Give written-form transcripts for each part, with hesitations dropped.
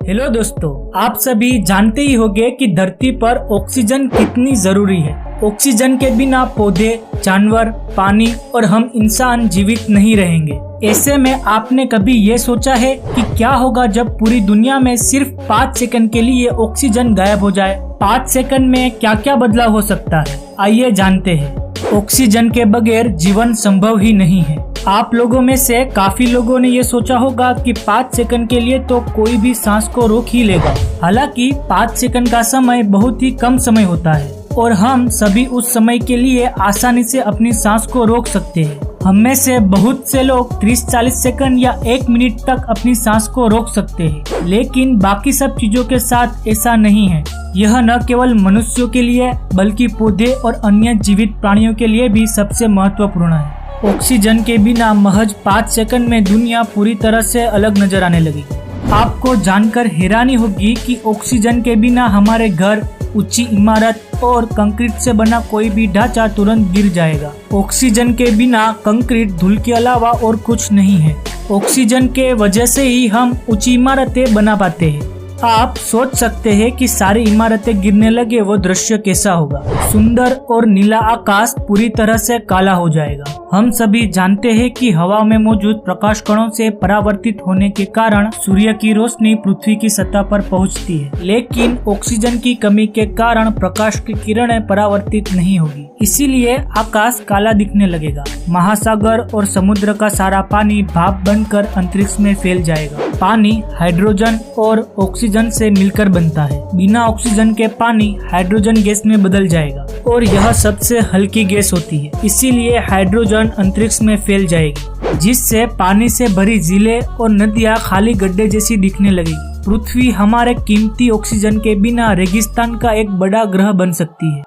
Hello दोस्तों, आप सभी जानते ही होंगे कि धरती पर ऑक्सीजन कितनी जरूरी है। ऑक्सीजन के बिना पौधे, जानवर, पानी और हम इंसान जीवित नहीं रहेंगे। ऐसे में आपने कभी ये सोचा है कि क्या होगा जब पूरी दुनिया में सिर्फ 5 सेकंड के लिए ऑक्सीजन गायब हो जाए। 5 सेकंड में क्या क्या बदलाव हो सकता है, आइए जानते हैं। ऑक्सीजन के बगैर जीवन संभव ही नहीं है। आप लोगों में से काफी लोगों ने ये सोचा होगा कि 5 सेकंड के लिए तो कोई भी सांस को रोक ही लेगा। हालांकि 5 सेकंड का समय बहुत ही कम समय होता है और हम सभी उस समय के लिए आसानी से अपनी सांस को रोक सकते हैं। हम में से बहुत से लोग 30-40 सेकंड या 1 मिनट तक अपनी सांस को रोक सकते हैं, लेकिन बाकी सब चीजों के साथ ऐसा नहीं है। यह न केवल मनुष्यों के लिए बल्कि पौधे और अन्य जीवित प्राणियों के लिए भी सबसे महत्वपूर्ण है। ऑक्सीजन के बिना महज 5 सेकंड में दुनिया पूरी तरह से अलग नजर आने लगेगी। आपको जानकर हैरानी होगी कि ऑक्सीजन के बिना हमारे घर, ऊंची इमारत और कंक्रीट से बना कोई भी ढांचा तुरंत गिर जाएगा। ऑक्सीजन के बिना कंक्रीट धूल के अलावा और कुछ नहीं है। ऑक्सीजन के वजह से ही हम ऊंची इमारतें बना पाते हैं। आप सोच सकते हैं कि सारी इमारतें गिरने लगे वो दृश्य कैसा होगा। सुंदर और नीला आकाश पूरी तरह से काला हो जाएगा। हम सभी जानते हैं कि हवा में मौजूद प्रकाश कणों से परावर्तित होने के कारण सूर्य की रोशनी पृथ्वी की सतह पर पहुंचती है, लेकिन ऑक्सीजन की कमी के कारण प्रकाश की किरणें परावर्तित नहीं होगी। इसीलिए आकाश काला दिखने लगेगा। महासागर और समुद्र का सारा पानी भाप बनकर अंतरिक्ष में फैल जाएगा। पानी हाइड्रोजन और ऑक्सीजन से मिलकर बनता है। बिना ऑक्सीजन के पानी हाइड्रोजन गैस में बदल जाएगा और यह सबसे हल्की गैस होती है। इसीलिए हाइड्रोजन अंतरिक्ष में फैल जाएगी, जिससे पानी से भरी झीलें और नदियां खाली गड्ढे जैसी दिखने लगेगी। पृथ्वी हमारे कीमती ऑक्सीजन के बिना रेगिस्तान का एक बड़ा ग्रह बन सकती है।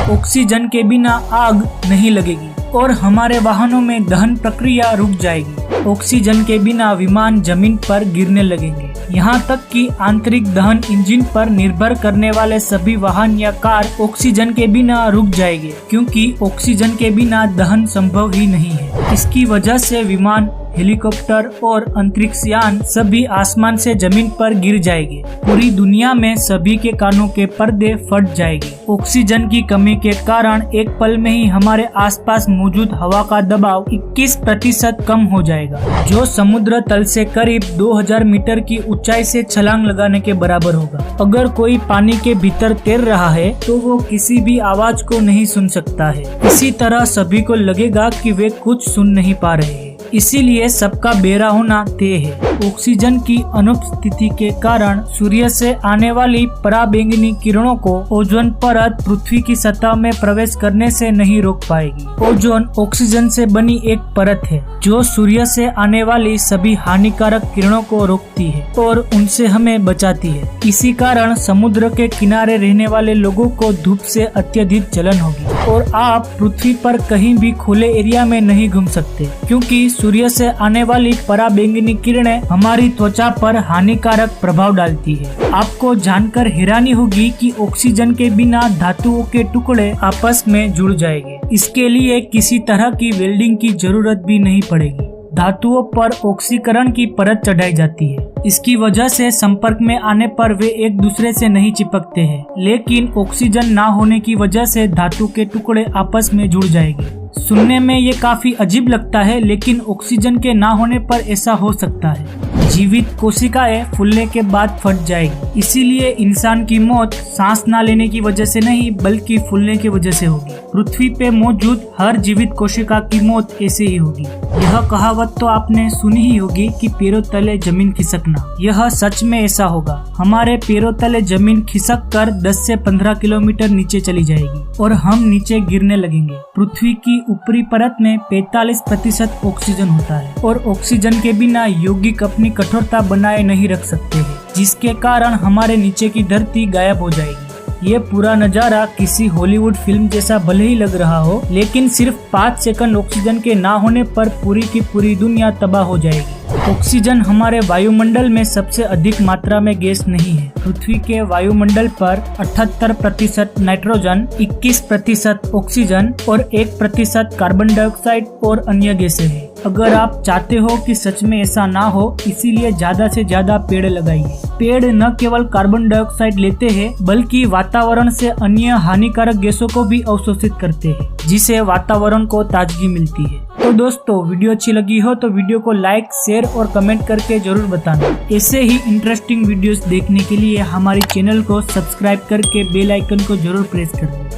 ऑक्सीजन के बिना आग नहीं लगेगी और हमारे वाहनों में दहन प्रक्रिया रुक जाएगी। ऑक्सीजन के बिना विमान जमीन पर गिरने लगेंगे। यहाँ तक कि आंतरिक दहन इंजन पर निर्भर करने वाले सभी वाहन या कार ऑक्सीजन के बिना रुक जाएंगे, क्योंकि ऑक्सीजन के बिना दहन संभव ही नहीं है। इसकी वजह से विमान, हेलीकॉप्टर और अंतरिक्ष यान सभी आसमान से जमीन पर गिर जाएंगे। पूरी दुनिया में सभी के कानों के पर्दे फट जाएंगे। ऑक्सीजन की कमी के कारण एक पल में ही हमारे आसपास मौजूद हवा का दबाव 21% कम हो जाएगा, जो समुद्र तल से करीब 2000 मीटर की ऊंचाई से छलांग लगाने के बराबर होगा। अगर कोई पानी के भीतर तैर रहा है तो वो किसी भी आवाज को नहीं सुन सकता है। इसी तरह सभी को लगेगा कि वे कुछ सुन नहीं पा रहे हैं। इसीलिए सबका बेरा होना तय है। ऑक्सीजन की अनुपस्थिति के कारण सूर्य से आने वाली पराबैंगनी किरणों को ओजोन परत पृथ्वी की सतह में प्रवेश करने से नहीं रोक पाएगी। ओजोन ऑक्सीजन से बनी एक परत है जो सूर्य से आने वाली सभी हानिकारक किरणों को रोकती है और उनसे हमें बचाती है। इसी कारण समुद्र के किनारे रहने वाले लोगों को धूप से अत्यधिक जलन होगी और आप पृथ्वी पर कहीं भी खुले एरिया में नहीं घूम सकते, क्योंकि सूर्य से आने वाली पराबैंगनी किरणें हमारी त्वचा पर हानिकारक प्रभाव डालती है। आपको जानकर हैरानी होगी कि ऑक्सीजन के बिना धातुओं के टुकड़े आपस में जुड़ जाएंगे। इसके लिए किसी तरह की वेल्डिंग की जरूरत भी नहीं पड़ेगी। धातुओं पर ऑक्सीकरण की परत चढ़ाई जाती है। इसकी वजह से संपर्क में आने पर वे एक दूसरे से नहीं चिपकते हैं, लेकिन ऑक्सीजन ना होने की वजह से धातु के टुकड़े आपस में जुड़ जाएंगे। सुनने में ये काफी अजीब लगता है, लेकिन ऑक्सीजन के ना होने पर ऐसा हो सकता है। जीवित कोशिकाएं फूलने के बाद फट जाएगी। इसीलिए इंसान की मौत सांस ना लेने की वजह से नहीं बल्कि फूलने की वजह से होगी। पृथ्वी पे मौजूद हर जीवित कोशिका की मौत ऐसे ही होगी। यह कहावत तो आपने सुनी ही होगी कि पैरों तले जमीन खिसकना। यह सच में ऐसा होगा। हमारे पैरों तले जमीन खिसक कर 10 से 15 किलोमीटर नीचे चली जाएगी और हम नीचे गिरने लगेंगे। पृथ्वी की ऊपरी परत में 45% ऑक्सीजन होता है और ऑक्सीजन के बिना यौगिक अपनी कठोरता बनाए नहीं रख सकते हैं, जिसके कारण हमारे नीचे की धरती गायब हो जाएगी। ये पूरा नजारा किसी हॉलीवुड फिल्म जैसा भले ही लग रहा हो, लेकिन सिर्फ 5 सेकंड ऑक्सीजन के ना होने पर पूरी की पूरी दुनिया तबाह हो जाएगी। ऑक्सीजन हमारे वायुमंडल में सबसे अधिक मात्रा में गैस नहीं है। पृथ्वी के वायुमंडल पर 78% नाइट्रोजन, 21% ऑक्सीजन और 1% कार्बन डाइऑक्साइड और अन्य गैसें हैं। अगर आप चाहते हो कि सच में ऐसा ना हो, इसीलिए ज्यादा से ज्यादा पेड़ लगाइए। पेड़ न केवल कार्बन डाइऑक्साइड लेते हैं बल्कि वातावरण से अन्य हानिकारक गैसों को भी अवशोषित करते हैं, जिससे वातावरण को ताजगी मिलती है। तो दोस्तों, वीडियो अच्छी लगी हो तो वीडियो को लाइक, शेयर और कमेंट करके जरूर बताना। ऐसे ही इंटरेस्टिंग वीडियोस देखने के लिए हमारे चैनल को सब्सक्राइब करके बेल आइकन को जरूर प्रेस कर दें।